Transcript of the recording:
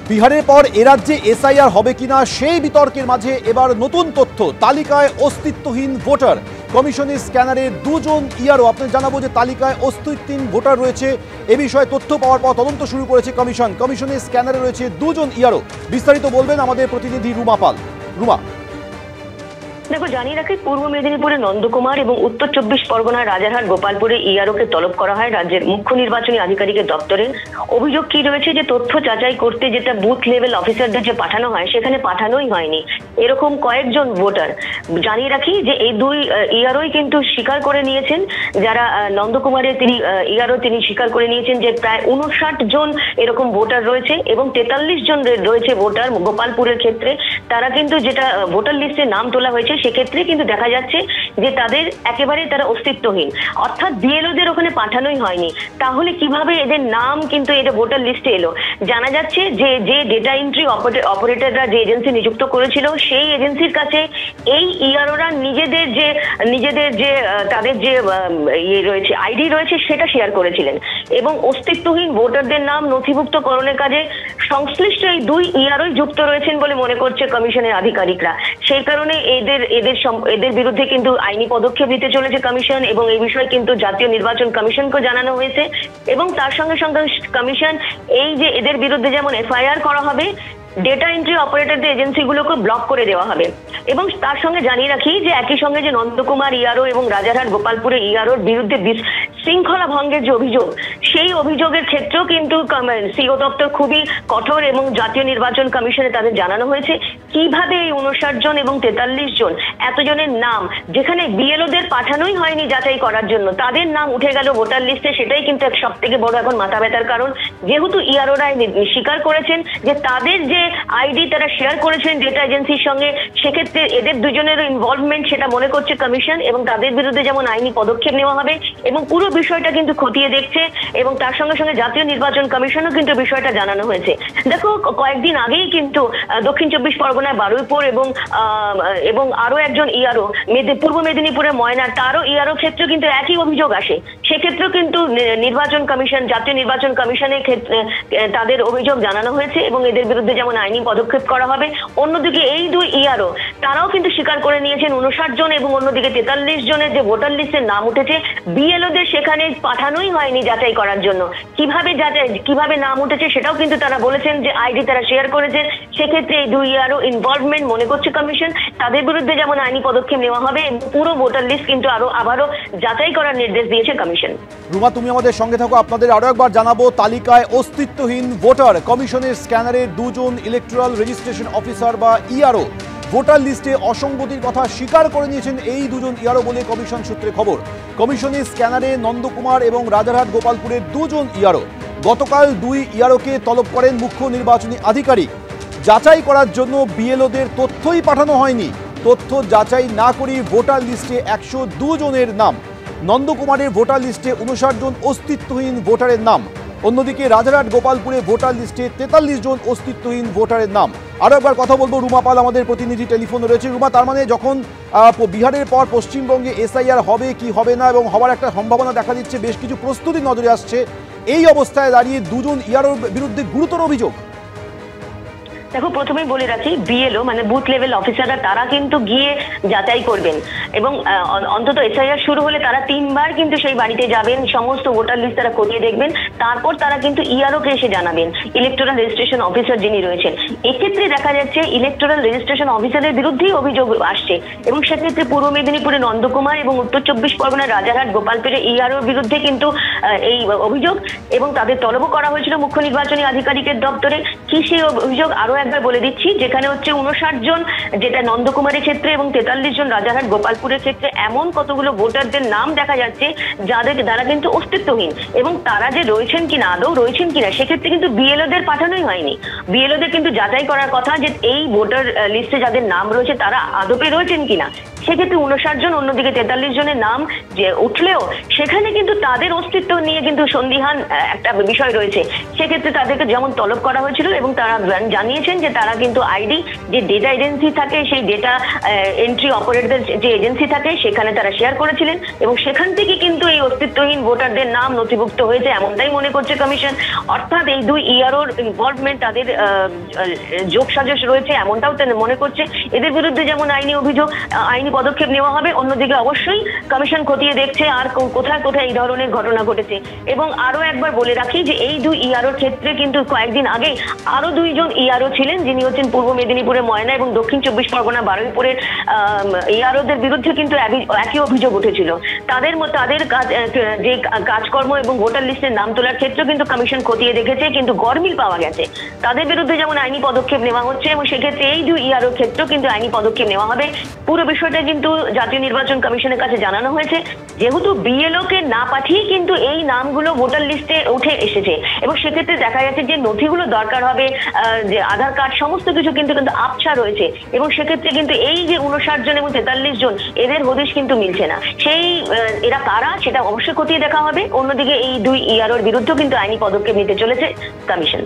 বিহারের পর এরাজ্যে এসআইআর হবে কিনা সেই বিতর্কের মাঝে এবার নতুন তথ্য, তালিকায় অস্তিত্বহীন ভোটার। কমিশনের স্ক্যানারে দুজন ইআরও। আপনাদের জানাবো যে তালিকায় অস্তিত্বহীন ভোটার রয়েছে। এ বিষয়ে তথ্য পাওয়ার পর তদন্ত শুরু করেছে কমিশন। কমিশনের স্ক্যানারে রয়েছে দুজন ইআরও। বিস্তারিত বলবেন আমাদের প্রতিনিধি রুমা পাল। রুমা, দেখো, জানিয়ে রাখি, পূর্ব মেদিনীপুরে নন্দকুমার এবং উত্তর 24 পরগনার রাজারহাট গোপালপুরে ইআরওকে তলব করা হয় রাজ্যের মুখ্য নির্বাচনী আধিকারিকের দপ্তরে। অভিযোগ কি রয়েছে যে তথ্য যাচাই করতে যেটা বুথ লেভেল অফিসারদের যে পাঠানো হয় সেখানে পাঠানোই হয়নি এরকম কয়েকজন ভোটার। জানিয়ে রাখি যে এই দুই ইআরওই কিন্তু স্বীকার করে নিয়েছেন, যারা নন্দকুমারের তিনি ইআরও তিনি স্বীকার করে নিয়েছেন যে প্রায় 59 জন এরকম ভোটার রয়েছে এবং 43 জন রয়েছে ভোটার গোপালপুরের ক্ষেত্রে। তারা কিন্তু যেটা ভোটার লিস্টে নাম তোলা হয়েছে সেক্ষেত্রে কিন্তু দেখা যাচ্ছে যে তাদের একেবারে তারা অস্তিত্বহীন, অর্থাৎ বিএলওদের ওখানে পাঠানোই হয়নি। তাহলে কিভাবে এদের নাম কিন্তু এটা ভোটার লিস্টে এলো? জানা যাচ্ছে যে যে ডেটা এন্ট্রি অপারেটররা যে এজেন্সি নিযুক্ত করেছিল সেই এজেন্সির কাছে এই ইআরওরা নিজেদের যে তাদের যে ইয়ে রয়েছে আইডি রয়েছে সেটা শেয়ার করেছিলেন এবং অস্তিত্বহীন ভোটারদের নাম নথিভুক্তকরণের কাজে সংশ্লিষ্ট এই দুই ইআরওই যুক্ত রয়েছেন বলে মনে করছে কমিশনের আধিকারিকরা। সেই কারণে এদের বিরুদ্ধে কিন্তু আইনি পদক্ষেপ নিতে চলেছে কমিশন এবং এই বিষয়ে কিন্তু জাতীয় নির্বাচন কমিশনকে জানানো হয়েছে এবং তার সঙ্গে সঙ্গে কমিশন এই যে এদের বিরুদ্ধে যেমন এফআইআর করা হবে, ডেটা এন্ট্রি অপারেটরদের এজেন্সিগুলোকে ব্লক করে দেওয়া হবে। এবং তার সঙ্গে জানিয়ে রাখি যে একই সঙ্গে যে নন্দকুমার ইআরও এবং রাজারহাট গোপালপুরে ইআরওর বিরুদ্ধে শৃঙ্খলা ভঙ্গের যে অভিযোগ, সেই অভিযোগের ক্ষেত্রেও কিন্তু সিও দপ্তর খুবই কঠোর এবং জাতীয় নির্বাচন কমিশনে তাদের জানানো হয়েছে কিভাবে এই 59 জন এবং 43 জন এতজনের নাম, যেখানে বিএলওদের পাঠানোই হয়নি যাচাই করার জন্য, তাদের নাম উঠে গেল ভোটার লিস্টে। সেটাই কিন্তু সব থেকে বড় এখন মাথা ব্যথার কারণ, যেহেতু ইআরওরা স্বীকার করেছেন যে তাদের যে আইডি তারা শেয়ার করেছেন ডেটা এজেন্সির সঙ্গে, সেক্ষেত্রে এদের দুজনের ইনভলভমেন্ট সেটা মনে করছে কমিশন এবং তাদের বিরুদ্ধে যেমন আইনি পদক্ষেপ নেওয়া হবে এবং পুরো বিষয়টা কিন্তু খতিয়ে দেখছে এবং তার সঙ্গে সঙ্গে জাতীয় নির্বাচন কমিশনও কিন্তু বিষয়টা জানানো হয়েছে। দেখো, কয়েকদিন আগেই কিন্তু দক্ষিণ 24 পরগনায় বারুইপুর এবং আরো একজন ইআরও পূর্ব মেদিনীপুরের ময়নার, তারও ইআরও ক্ষেত্রে কিন্তু একই অভিযোগ আসে। সেক্ষেত্রেও কিন্তু নির্বাচন কমিশন, জাতীয় নির্বাচন কমিশনের ক্ষেত্রে তাদের অভিযোগ জানানো হয়েছে এবং এদের বিরুদ্ধে যেমন আইনি পদক্ষেপ করা হবে। অন্যদিকে এই দুই ইআরও তারাও কিন্তু স্বীকার করে নিয়েছেন 59 জন এবং অন্যদিকে 43 জনের যে ভোটার লিস্টের নাম উঠেছে বিএলওদের সেখানে পাঠানোই হয়নি যাচাই করার জন্য। কিভাবে নাম উঠেছে সেটাও কিন্তু তারা বলেছেন যে আইডি তারা শেয়ার করেছে। সেক্ষেত্রে এই দুই ইআরও ইনভলভমেন্ট মনে করছে কমিশন, তাদের বিরুদ্ধে যেমন আইনি পদক্ষেপ নেওয়া হবে এবং পুরো ভোটার লিস্ট কিন্তু আবারও যাচাই করার নির্দেশ দিয়েছে কমিশন। রুমা, তুমি আমাদের সঙ্গে থাকো। আপনাদের আরো একবার জানাবো, তালিকায় অস্তিত্বহীন ভোটার। কমিশনের স্ক্যানারে দুজন ইলেকট্রাল রেজিস্ট্রেশন অফিসার বা ইআরও ভোটার লিস্টে অসঙ্গতির কথা স্বীকার করে নিয়েছেন এই দুজন ইআরও বলে কমিশন সূত্রে খবর। কমিশনের স্ক্যানারে নন্দকুমার এবং রাজারহাট গোপালপুরের দুজন ইআরও। গতকাল দুই ইআরওকে তলব করেন মুখ্য নির্বাচনী আধিকারিক। যাচাই করার জন্য বিএলওদের তথ্যই পাঠানো হয়নি। তথ্য যাচাই না করেই ভোটার লিস্টে 102 জনের নাম। নন্দকুমারের ভোটার লিস্টে 59 জন অস্তিত্বহীন ভোটারের নাম। অন্যদিকে রাজারহাট গোপালপুরে ভোটার লিস্টে 43 জন অস্তিত্বহীন ভোটারের নাম। আরও একবার কথা বলবো, রুমা পাল আমাদের প্রতিনিধি টেলিফোনে রয়েছে। রুমা, তার মানে যখন বিহারের পর পশ্চিমবঙ্গে এসআইআর হবে কি হবে না এবং হওয়ার একটা সম্ভাবনা দেখা দিচ্ছে, বেশ কিছু প্রস্তুতি নজরে আসছে, এই অবস্থায় দাঁড়িয়ে দুজন ইআরওর বিরুদ্ধে গুরুতর অভিযোগ। দেখো, প্রথমেই বলে রাখি, বিএলও মানে বুথ লেভেল অফিসাররা তারা কিন্তু গিয়ে যাচাই করবেন এবং অন্তত এসআইআর শুরু হলে তারা 3 বার কিন্তু সেই বাড়িতে যাবেন, সমস্ত ভোটার লিস্ট তারা খতিয়ে দেখবেন, তারপর তারা কিন্তু ইআরওকে এসে জানাবেন, ইলেকটোরাল রেজিস্ট্রেশন অফিসার যিনি রয়েছেন। এক্ষেত্রে দেখা যাচ্ছে ইলেকটোরাল রেজিস্ট্রেশন অফিসারের বিরুদ্ধেই অভিযোগ আসছে এবং সেক্ষেত্রে পূর্ব মেদিনীপুরে নন্দকুমার এবং উত্তর 24 পরগনার রাজারহাট গোপালপুরে ইআরওর বিরুদ্ধে কিন্তু এই অভিযোগ এবং তাদের তলবও করা হয়েছিল মুখ্য নির্বাচনী আধিকারিকের দপ্তরে। কি সেই অভিযোগ আরো একবার বলে দিচ্ছি, যেখানে হচ্ছে 59 জন যেটা নন্দকুমারের ক্ষেত্রে এবং 43 জন রাজারহাট গোপালপুরের ক্ষেত্রে এমন কতগুলো ভোটারদের নাম দেখা যাচ্ছে যারা কিন্তু অস্তিত্বহীন এবং তারা যে রয়েছেন কিনা, আদৌ রয়েছেন কিনা, সেক্ষেত্রে কিন্তু বিএলওদের পাঠানোই হয়নি। বিএলওদের কিন্তু যাচাই করার কথা যে এই ভোটার লিস্টে যাদের নাম রয়েছে তারা আদপে রয়েছেন কিনা। সেক্ষেত্রে 59 জন, অন্যদিকে 43 জনের নাম যে উঠলেও সেখানে কিন্তু তাদের অস্তিত্ব নিয়ে কিন্তু সন্দিহান একটা বিষয় রয়েছে। সেক্ষেত্রে তাদেরকে যেমন তলব করা হয়েছিল এবং তারা জানিয়েছেন যে তারা কিন্তু আইডি যে ডেটা এজেন্সি থাকে, সেই ডেটা এন্ট্রি অপারেটরদের যে এজেন্সি থাকে সেখানে তারা শেয়ার করেছিলেন এবং সেখান থেকে কিন্তু এই অস্তিত্বহীন ভোটারদের নাম নথিভুক্ত হয়েছে এমনটাই মনে করছে কমিশন। অর্থাৎ এই দুই ইআরওর ইনভলভমেন্ট, তাদের যোগসাজশ রয়েছে এমনটাও মনে করছে। এদের বিরুদ্ধে যেমন আইনি অভিযোগ, আইনি পদক্ষেপ নেওয়া হবে, অন্যদিকে অবশ্যই কমিশন খতিয়ে দেখছে আর কোথায় কোথায় এই ধরনের ঘটনা ঘটেছে। এবং আরো একবার বলে রাখি যে এই দুই ইআরওর ক্ষেত্রে কিন্তু কয়েকদিন আগে আরো দুইজন ইআরও ছিলেন, যিনি হচ্ছেন পূর্ব মেদিনীপুরের ময়না এবং দক্ষিণ 24 পরগনা বারুইপুরের ইআরওদের বিরুদ্ধে কিন্তু একই অভিযোগ উঠেছিল। তাদের যে কাজকর্ম এবং ভোটার লিস্টের নাম তোলার ক্ষেত্রে কিন্তু কমিশন খতিয়ে দেখেছে, কিন্তু গরমিল পাওয়া গেছে। তাদের বিরুদ্ধে যেমন আইনি পদক্ষেপ নেওয়া হচ্ছে এবং সেক্ষেত্রে এই দুই ইআরওর ক্ষেত্রেও কিন্তু আইনি পদক্ষেপ নেওয়া হবে। পুরো বিষয়টা কিন্তু জাতীয় নির্বাচন কমিশনের কাছে জানানো হয়েছে। যেহেতু বিএলও কে না পাঠিয়ে কিন্তু এই নামগুলো ভোটার লিস্টে উঠে এসেছে এবং সেক্ষেত্রে দেখা যাচ্ছে যে নথিগুলো দরকার হবে, যে আধার কার্ড, সমস্ত কিছু কিন্তু আবছা রয়েছে এবং সেক্ষেত্রে কিন্তু এই যে 59 জন এবং 43 জন এদের হদিশ কিন্তু মিলছে না। সেই এরা কারা সেটা অবশ্যই খতিয়ে দেখা হবে। অন্যদিকে এই দুই ইআরওর বিরুদ্ধেও কিন্তু আইনি পদক্ষেপ নিতে চলেছে কমিশন।